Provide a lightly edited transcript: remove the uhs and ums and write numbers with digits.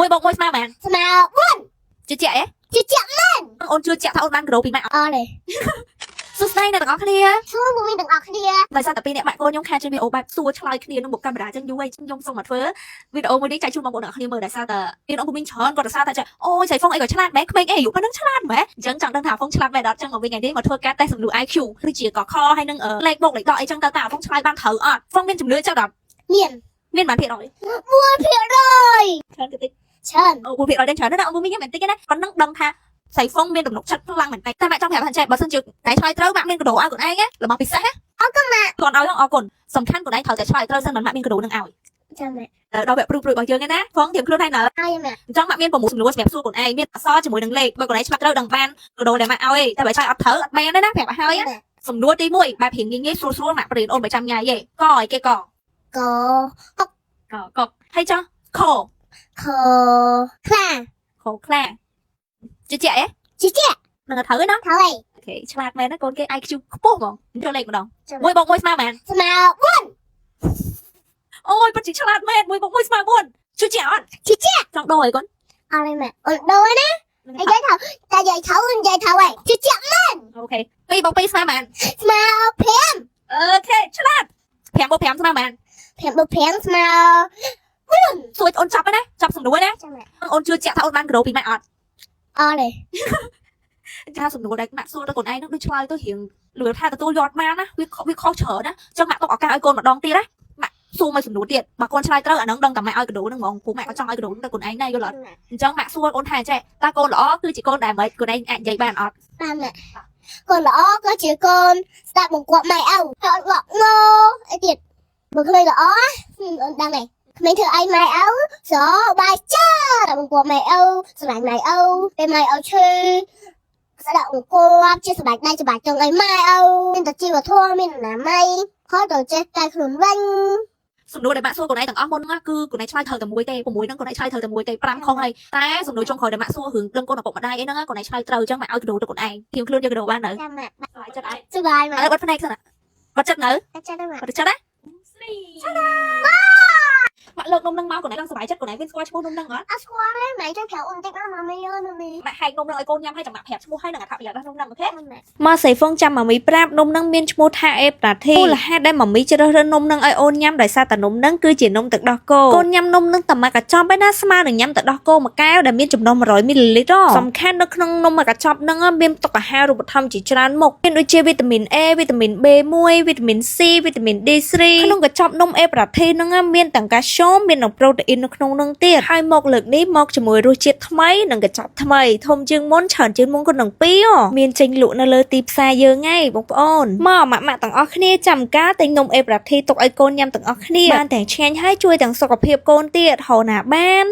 មួយបងមួយស្មើមែន ស្មើ4 ជឿជាក់អេ ជឿជាក់មែន អូនជឿជាក់ថាអូនបានគីឡូពីម៉ាក់ អត់ទេ សួស្ដីអ្នកទាំងអស់គ្នា សួរមួយទាំងអស់គ្នា ដោយសារតែពីអ្នកម៉ាក់កូនខ្ញុំខានជួយវីដេអូបែបសួរឆ្លើយគ្នានឹងមុខកាមេរ៉ាចឹងយូរហើយខ្ញុំសូមមកធ្វើវីដេអូមួយនេះចែកជូនបងប្អូនទាំងអស់គ្នាមើលដោយសារតែមានអង្គមីងច្រើនគាត់រសារថាចាអូយស្រីហ្វុងអីក៏ឆ្លាតមែនក្មេងអីអាយុប៉ុណ្ណឹងឆ្លាតមែនអញ្ចឹងចង់ដឹងថាហ្វុងឆ្លាតមែនអត់ចឹងមកវិញថ្ងៃនេះមកធ្វើការតេស្តសំណួរ IQ ឬជាកខហើយនឹងលេខបូកលេខដកអីចឹងតើតាហ្វុងឆ្លើយបានត្រូវអត់ហ្វុងមានជំនឿចឹងដល់ មាន បានភាគរយ 1% ច្រើនតិច ច្រើន អូ1%ដែរច្រើនណាស់អង្គមីងខ្ញុំមិនតិចណាប៉ុណ្ណឹងដឹងថាស្រីហ្វុងមានទំនុកចិត្តខ្លាំងមែនតើតែម៉ាក់ចង់ប្រាប់ថាចេះបើសិនជាតែឆ្លើយត្រូវម៉ាក់មានកាដូឲ្យខ្លួនឯងរបស់ពិសេសណាអរគុណម៉ាក់គាត់ឲ្យអរគុណសំខាន់ខ្លួនឯងត្រូវតែឆ្លើយត្រូវសិនមិនម៉ាក់មានកាដូនឹងឲ្យ ចាំម៉ាក់ ដល់វគ្គព្រួយរបស់យើងណាហ្វុងធៀបខ្លួនឯងនៅ ឲ្យម៉ាក់ អញ្ចឹងម៉ាក់មាន6សំណួរសម្រាប់សួរខ្លួនឯងមានអក្សរជាមួយនឹងលេខបើខ្លួនឯងឆ្លាតត្រូវដឹងបានកាដូដែលម៉ាក់ឲ្យតែបើឆ្លើយអត់ត្រូវអត់បានទេណាប្រាប់ឲ្យហើយសំណួរទី1បែបរៀងងាយៗស្រួលៗម៉ាក់ប្រៀនអូនមិនចាំញ៉ាយទេកអីគេក ក កហើយចុះខ ខខ្លា ខខ្លាជឿជាក់អេ ជឿជាក់ នឹងត្រូវទេណា ត្រូវហើយ អូខេឆ្លាតមែនណាកូនគេ IQ ខ្ពស់ហ្មងចូលលេខម្ដង1 + 1 ស្មើមែន ស្មើ4 អូយពិតជាឆ្លាតមែន1 + 1 ស្មើ4ជឿជាក់អត់ ជឿជាក់ ចង់ដូរអីកូន អត់ទេម៉ាក់អូនដូរណានិយាយថាតែនិយាយត្រូវហើយជឿជាក់មែន អូខេ2 + 2 ស្មើមែន ស្មើ5 អូខេឆ្លាត5 + 5 ស្មើមែន 5 + 5ស្មើ សួរអូនចប់ហើយណាចប់សំណួរណា ចាំម៉ាក់ អូនជឿជាក់ថាអូនបានកាដូពីម៉ាក់អត់ អត់ទេ ថាសំណួរដែលម៉ាក់សួរទៅខ្លួនឯងនឹងដូចឆ្លើយទៅរៀងលឿនថាទទួលយកបានណាវាខុសច្រើនណាអញ្ចឹងម៉ាក់ទុកឱកាសឲ្យកូនម្ដងទៀតណាម៉ាក់សួរមួយសំណួរទៀតបើកូនឆ្លើយត្រូវអានឹងដឹងតែម៉ាក់ឲ្យកដូហ្នឹងហ្មងព្រោះម៉ាក់ក៏ចង់ឲ្យកដូទៅខ្លួនឯងដែរយល់អត់អញ្ចឹងម៉ាក់សួរអូនថាចេះតើកូនល្អគឺជាកូនដែលមិនខ្លួនឯងអាចនិយាយបានអត់ បានម៉ាក់កូនល្អក៏ជាកូនស្ដាប់បង្គាប់ម៉ែឪអត់ល្អងអីទៀតបើក្មេងល្អអូនដឹងទេក្មេងធ្វើអីម៉ែឪស្របាយចាដាក់បង្គាប់ម៉ែឪស្រឡាញ់ម៉ែឪពេលម៉ែឪឈឺស្ដាប់បង្គាប់ជាសម្ដេចដៃច្បាច់ចង់ឲ្យម៉ែឪមានតែជីវធម៌មានអនាម័យហើយទៅចេះតែខ្លួនវិញ សំណួរដែលម៉ាក់សួរខ្លួនឯងទាំងអស់មុនហ្នឹងគឺខ្លួនឯងឆ្លើយត្រូវតែមួយទេ6ហ្នឹងខ្លួនឯងឆ្លើយត្រូវតែមួយទេ5ខុសហើយតែសំណួរចុងក្រោយដែលម៉ាក់សួររឿងដឹងកូនឪពុកម្ដាយអីហ្នឹងខ្លួនឯងឆ្លើយត្រូវអញ្ចឹងម៉ាក់ឲ្យកដូទៅខ្លួនឯងធៀមខ្លួនយកកដូបាននៅ ចាំម៉ាក់ ឆ្លើយចិត្តឯង សុបាយម៉ា ឥ ក់ ឡូវបាត់ភ្នែកសិនបាត់ចិត្តនៅ ចាំម៉ាក់ បាត់ចិត្តណាម៉ាក់លើកនំហ្នឹងមកខ្លួនឯងឡើងសុបាយចិត្តខ្លួនឯងមានស្គាល់ឈ្មោះនំហ្នឹងអត់ អត់ស្គាល់ទេម៉ែចាំប្រាប់អូនតិចណាម៉ាមីអើយម៉ាមី ម៉ាក់ហែកនំហ្នឹងឲ្យកូនញ៉ាំហើយចាំម៉ាក់ប្រាប់ឈ្មោះហើយនឹងអត្ថប្រយោជន៍របស់នំហ្នឹងអូខេ ម៉ាក់ ម៉ាសៃហ្វុងចាំម៉ាមីប្រាប់នំនឹងមានឈ្មោះថាអេប្រាធីមូលហេតុដែលម៉ាមីជ្រើសរើសនំនឹងឲ្យអូនញ៉ាំដោយសារតែនំនឹងគឺជានំទឹកដោះគោកូនញ៉ាំនំនឹងតែមួយកញ្ចប់ឯណាស្មើនឹងញ៉ាំទឹកដោះគោមួយកែវដែលមានចំណុះ100មីលីលីត្រសំខាន់នៅក្នុងនំមួយកញ្ចប់នឹងមានតុកអាហារូបត្ថម្ភជាច្រើនមុខមានដូចជាវីតាមីន A វីតាមីន B1 វីតាមីន C វីតាមីន D3 ក្នុងកញ្ចប់នំអេប្រាធីនឹងមានទាំងកាល់ស្យូមមានទាំងប្រូតេអ៊ីននៅក្នុងនឹងទៀតហើយមកលើកនេះមកជាមួយរសជាតិថ្មីនិងកញ្ចប់ថ្មីធំជាងមុនច្រើនជាងមុនគាត់នឹង2មានចេញលក់នៅលើទីផ្សារយើងហ្នឹងបងប្អូនមកម៉ាក់ទាំងអស់គ្នាចាំការទិញនំអេប្រាធីទុកឲ្យកូនញ៉ាំទាំងអស់គ្នាបានទាំងឆ្ងាញ់ហើយជួយទាំងសុខភាពកូនទៀតហៅណាបាន